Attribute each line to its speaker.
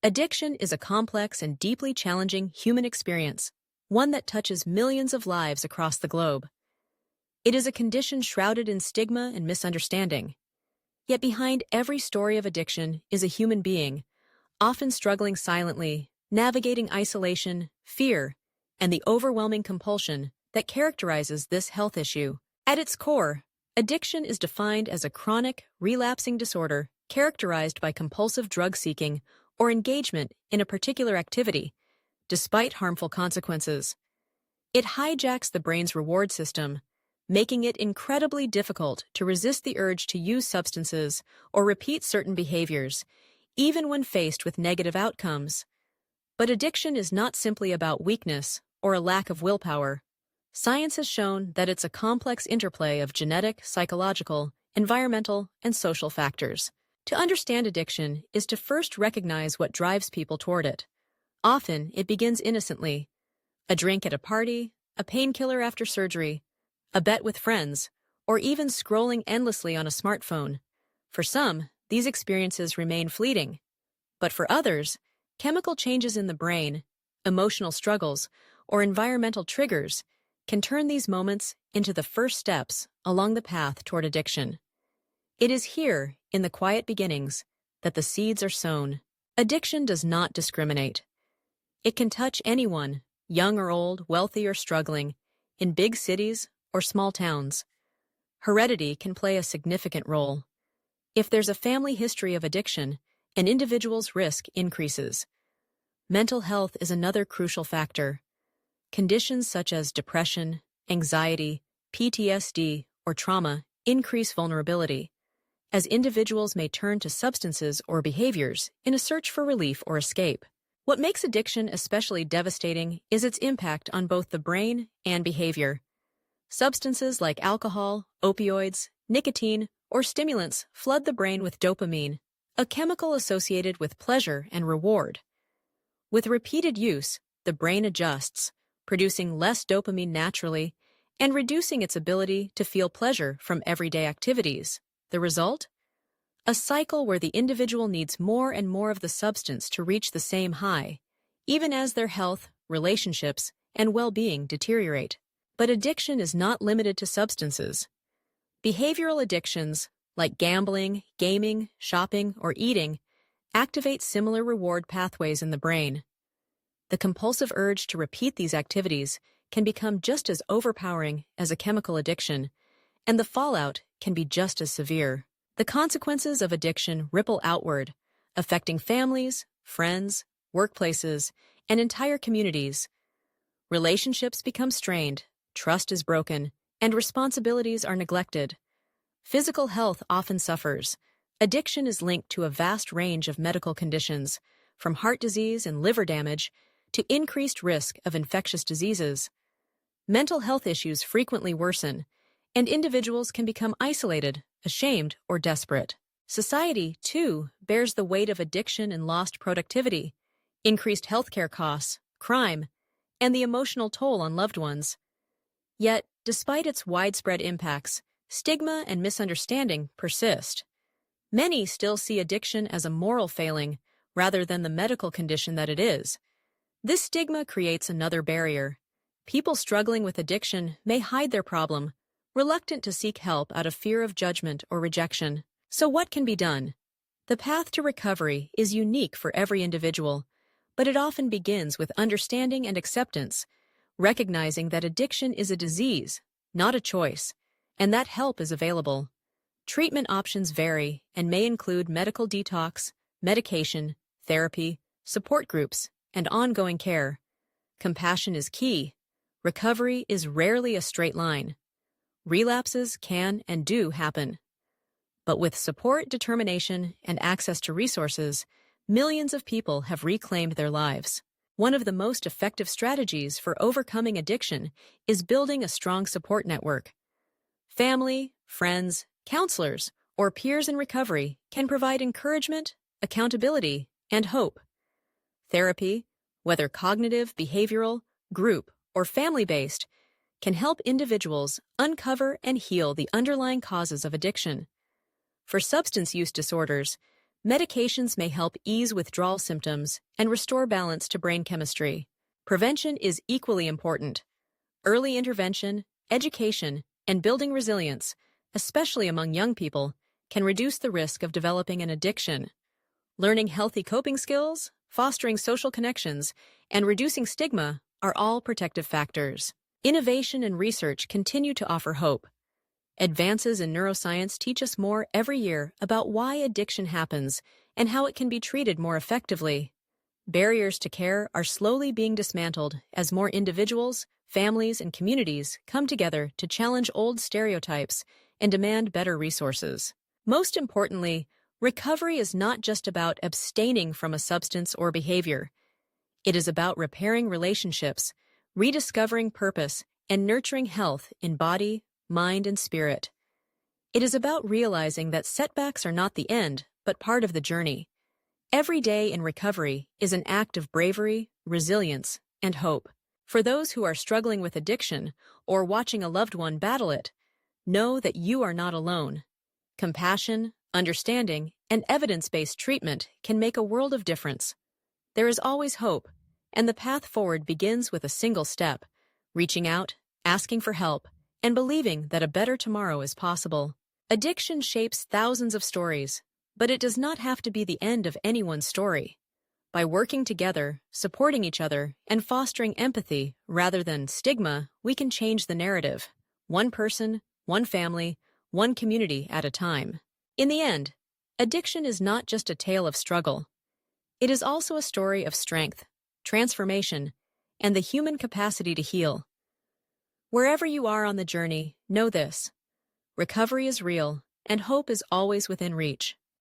Speaker 1: Addiction is a complex and deeply challenging human experience, one that touches millions of lives across the globe. It is a condition shrouded in stigma and misunderstanding. Yet behind every story of addiction is a human being, often struggling silently, navigating isolation, fear, and the overwhelming compulsion that characterizes this health issue. At its core, addiction is defined as a chronic, relapsing disorder characterized by compulsive drug seeking or engagement in a particular activity, despite harmful consequences. It hijacks the brain's reward system, making it incredibly difficult to resist the urge to use substances or repeat certain behaviors, even when faced with negative outcomes. But addiction is not simply about weakness or a lack of willpower. Science has shown that it's a complex interplay of genetic, psychological, environmental, and social factors. To understand addiction is to first recognize what drives people toward it. Often, it begins innocently. A drink at a party, a painkiller after surgery, a bet with friends, or even scrolling endlessly on a smartphone. For some, these experiences remain fleeting. But for others, chemical changes in the brain, emotional struggles, or environmental triggers can turn these moments into the first steps along the path toward addiction. It is here, in the quiet beginnings, that the seeds are sown. Addiction does not discriminate. It can touch anyone, young or old, wealthy or struggling, in big cities or small towns. Heredity can play a significant role. If there's a family history of addiction, an individual's risk increases. Mental health is another crucial factor. Conditions such as depression, anxiety, PTSD, or trauma increase vulnerability, as individuals may turn to substances or behaviors in a search for relief or escape. What makes addiction especially devastating is its impact on both the brain and behavior. Substances like alcohol, opioids, nicotine, or stimulants flood the brain with dopamine, a chemical associated with pleasure and reward. With repeated use, the brain adjusts, producing less dopamine naturally and reducing its ability to feel pleasure from everyday activities. The result? A cycle where the individual needs more and more of the substance to reach the same high, even as their health, relationships, and well-being deteriorate. But addiction is not limited to substances. Behavioral addictions, like gambling, gaming, shopping, or eating, activate similar reward pathways in the brain. The compulsive urge to repeat these activities can become just as overpowering as a chemical addiction, and the fallout can be just as severe. The consequences of addiction ripple outward, affecting families, friends, workplaces, and entire communities. Relationships become strained, trust is broken, and responsibilities are neglected. Physical health often suffers. Addiction is linked to a vast range of medical conditions, from heart disease and liver damage to increased risk of infectious diseases. Mental health issues frequently worsen, and individuals can become isolated, ashamed, or desperate. Society, too, bears the weight of addiction and lost productivity, increased healthcare costs, crime, and the emotional toll on loved ones. Yet, despite its widespread impacts, stigma and misunderstanding persist. Many still see addiction as a moral failing rather than the medical condition that it is. This stigma creates another barrier. People struggling with addiction may hide their problem, reluctant to seek help out of fear of judgment or rejection. So what can be done? The path to recovery is unique for every individual, but it often begins with understanding and acceptance, recognizing that addiction is a disease, not a choice, and that help is available. Treatment options vary and may include medical detox, medication, therapy, support groups, and ongoing care. Compassion is key. Recovery is rarely a straight line. Relapses can and do happen. But with support, determination, and access to resources, millions of people have reclaimed their lives. One of the most effective strategies for overcoming addiction is building a strong support network. Family, friends, counselors, or peers in recovery can provide encouragement, accountability, and hope. Therapy, whether cognitive, behavioral, group, or family-based, can help individuals uncover and heal the underlying causes of addiction. For substance use disorders, Medications may help ease withdrawal symptoms and restore balance to brain chemistry. Prevention is equally important. Early intervention, education, and building resilience, especially among young people, can reduce the risk of developing an addiction. Learning healthy coping skills, fostering social connections, and reducing stigma are all protective factors. Innovation and research continue to offer hope. Advances in neuroscience teach us more every year about why addiction happens and how it can be treated more effectively. Barriers to care are slowly being dismantled as more individuals, families, and communities come together to challenge old stereotypes and demand better resources. Most importantly, recovery is not just about abstaining from a substance or behavior. It is about repairing relationships, rediscovering purpose, and nurturing health in body, mind, and spirit. It is about realizing that setbacks are not the end, but part of the journey. Every day in recovery is an act of bravery, resilience, and hope. For those who are struggling with addiction or watching a loved one battle it, know that you are not alone. Compassion, understanding, and evidence-based treatment can make a world of difference. There is always hope, and the path forward begins with a single step: reaching out, asking for help, and believing that a better tomorrow is possible. Addiction shapes thousands of stories, but it does not have to be the end of anyone's story. By working together, supporting each other, and fostering empathy rather than stigma, we can change the narrative. One person, one family, one community at a time. In the end, addiction is not just a tale of struggle. It is also a story of strength, transformation, and the human capacity to heal. Wherever you are on the journey, know this: recovery is real, and hope is always within reach.